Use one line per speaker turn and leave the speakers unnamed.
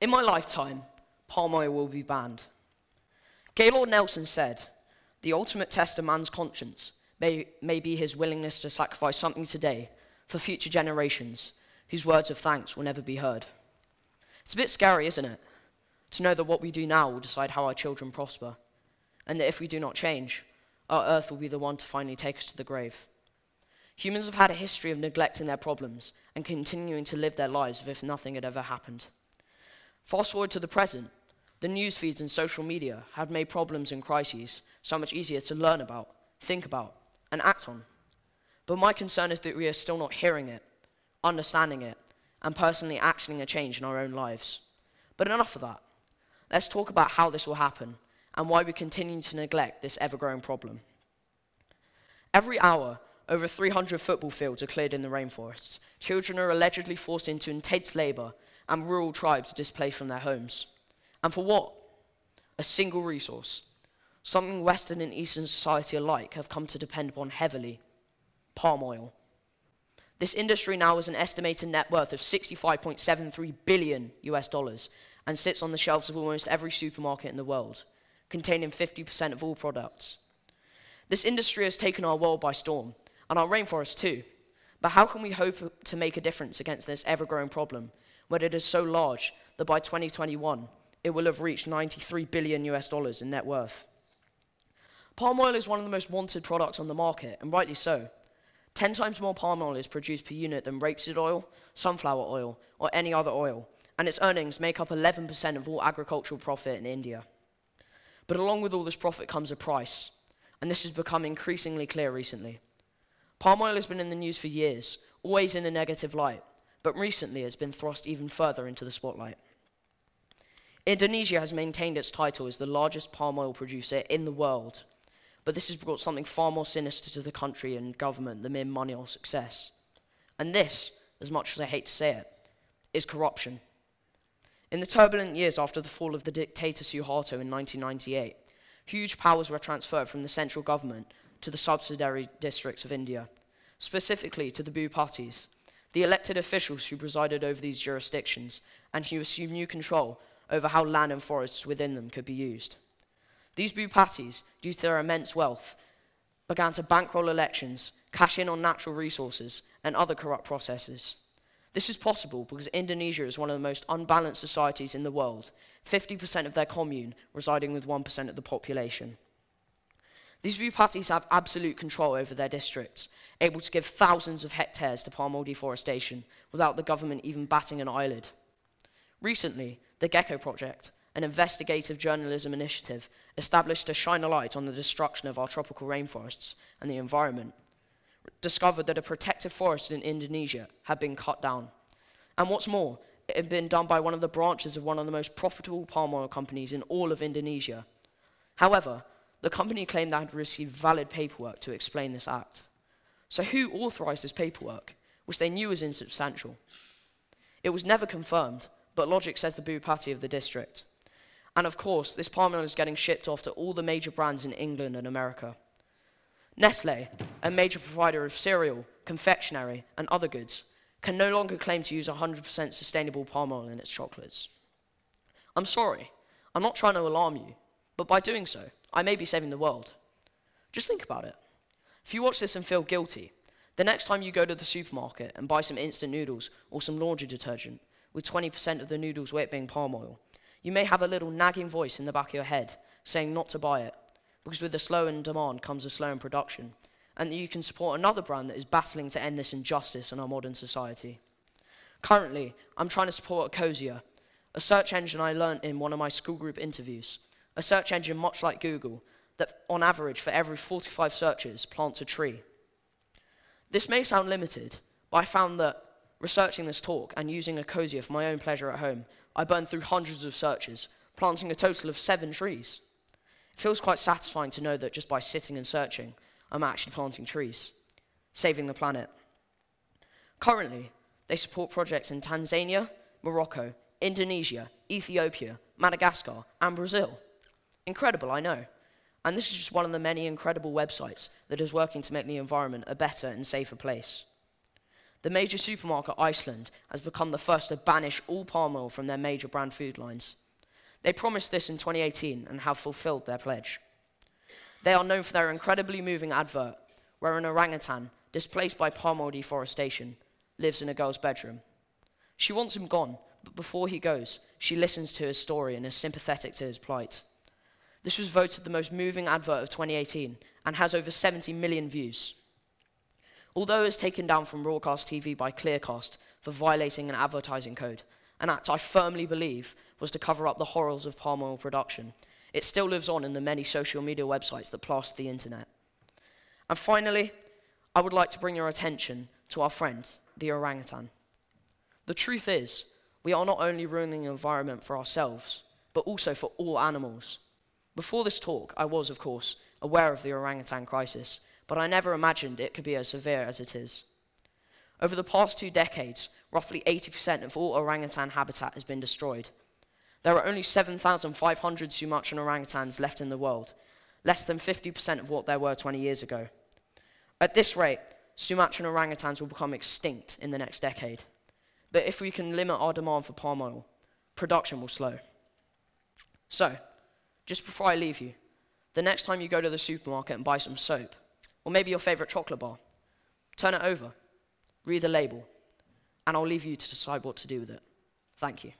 In my lifetime, palm oil will be banned. Gaylord Nelson said, "The ultimate test of man's conscience may be his willingness to sacrifice something today for future generations whose words of thanks will never be heard." It's a bit scary, isn't it? To know that what we do now will decide how our children prosper, and that if we do not change, our earth will be the one to finally take us to the grave. Humans have had a history of neglecting their problems and continuing to live their lives as if nothing had ever happened. Fast forward to the present, the news feeds and social media have made problems and crises so much easier to learn about, think about, and act on. But my concern is that we are still not hearing it, understanding it, and personally actioning a change in our own lives. But enough of that. Let's talk about how this will happen and why we continue to neglect this ever-growing problem. Every hour, over 300 football fields are cleared in the rainforests. Children are allegedly forced into intense labor, and rural tribes are displaced from their homes. And for what? A single resource. Something Western and Eastern society alike have come to depend upon heavily: palm oil. This industry now has an estimated net worth of $65.73 billion and sits on the shelves of almost every supermarket in the world, containing 50% of all products. This industry has taken our world by storm, and our rainforests too. But how can we hope to make a difference against this ever-growing problem when it is so large that by 2021 it will have reached $93 billion in net worth? Palm oil is one of the most wanted products on the market, and rightly so. 10 times more palm oil is produced per unit than rapeseed oil, sunflower oil, or any other oil, and its earnings make up 11% of all agricultural profit in India. But along with all this profit comes a price, and this has become increasingly clear recently. Palm oil has been in the news for years, always in a negative light, but recently it's been thrust even further into the spotlight. Indonesia has maintained its title as the largest palm oil producer in the world, but this has brought something far more sinister to the country and government than mere money or success. And this, as much as I hate to say it, is corruption. In the turbulent years after the fall of the dictator Suharto in 1998, huge powers were transferred from the central government to the subsidiary districts of India, specifically to the Bhupatis, the elected officials who presided over these jurisdictions and who assumed new control over how land and forests within them could be used. These Bhupatis, due to their immense wealth, began to bankroll elections, cash in on natural resources, and other corrupt processes. This is possible because Indonesia is one of the most unbalanced societies in the world, 50% of their commune residing with 1% of the population. These Bhupatis have absolute control over their districts, able to give thousands of hectares to palm oil deforestation without the government even batting an eyelid. Recently, the Gecko Project, an investigative journalism initiative established to shine a light on the destruction of our tropical rainforests and the environment, discovered that a protected forest in Indonesia had been cut down. And what's more, it had been done by one of the branches of one of the most profitable palm oil companies in all of Indonesia. However, the company claimed they had received valid paperwork to explain this act. So who authorized this paperwork, which they knew was insubstantial? It was never confirmed, but logic says the Bhupati of the district. And of course, this palm oil is getting shipped off to all the major brands in England and America. Nestle, a major provider of cereal, confectionery, and other goods, can no longer claim to use 100% sustainable palm oil in its chocolates. I'm sorry, I'm not trying to alarm you, but by doing so, I may be saving the world. Just think about it. If you watch this and feel guilty, the next time you go to the supermarket and buy some instant noodles or some laundry detergent, with 20% of the noodles weight being palm oil, you may have a little nagging voice in the back of your head saying not to buy it, because with a slow in demand comes a slow in production, and that you can support another brand that is battling to end this injustice in our modern society. Currently, I'm trying to support Ecosia, a search engine I learned in one of my school group interviews, a search engine much like Google that on average for every 45 searches plants a tree. This may sound limited, but I found that researching this talk and using Ecosia for my own pleasure at home, I burned through hundreds of searches, planting a total of 7 trees. It feels quite satisfying to know that just by sitting and searching, I'm actually planting trees, saving the planet. Currently, they support projects in Tanzania, Morocco, Indonesia, Ethiopia, Madagascar, and Brazil. Incredible, I know. And this is just one of the many incredible websites that is working to make the environment a better and safer place. The major supermarket Iceland has become the first to banish all palm oil from their major brand food lines. They promised this in 2018 and have fulfilled their pledge. They are known for their incredibly moving advert, where an orangutan, displaced by palm oil deforestation, lives in a girl's bedroom. She wants him gone, but before he goes, she listens to his story and is sympathetic to his plight. This was voted the most moving advert of 2018 and has over 70 million views. Although it was taken down from broadcast TV by Clearcast for violating an advertising code, an act I firmly believe was to cover up the horrors of palm oil production, it still lives on in the many social media websites that plaster the internet. And finally, I would like to bring your attention to our friend, the orangutan. The truth is, we are not only ruining the environment for ourselves, but also for all animals. Before this talk, I was, of course, aware of the orangutan crisis, but I never imagined it could be as severe as it is. Over the past 2 decades, roughly 80% of all orangutan habitat has been destroyed. There are only 7,500 Sumatran orangutans left in the world, less than 50% of what there were 20 years ago. At this rate, Sumatran orangutans will become extinct in the next decade. But if we can limit our demand for palm oil, production will slow. So, just before I leave you, the next time you go to the supermarket and buy some soap, or maybe your favorite chocolate bar, turn it over, read the label, and I'll leave you to decide what to do with it. Thank you.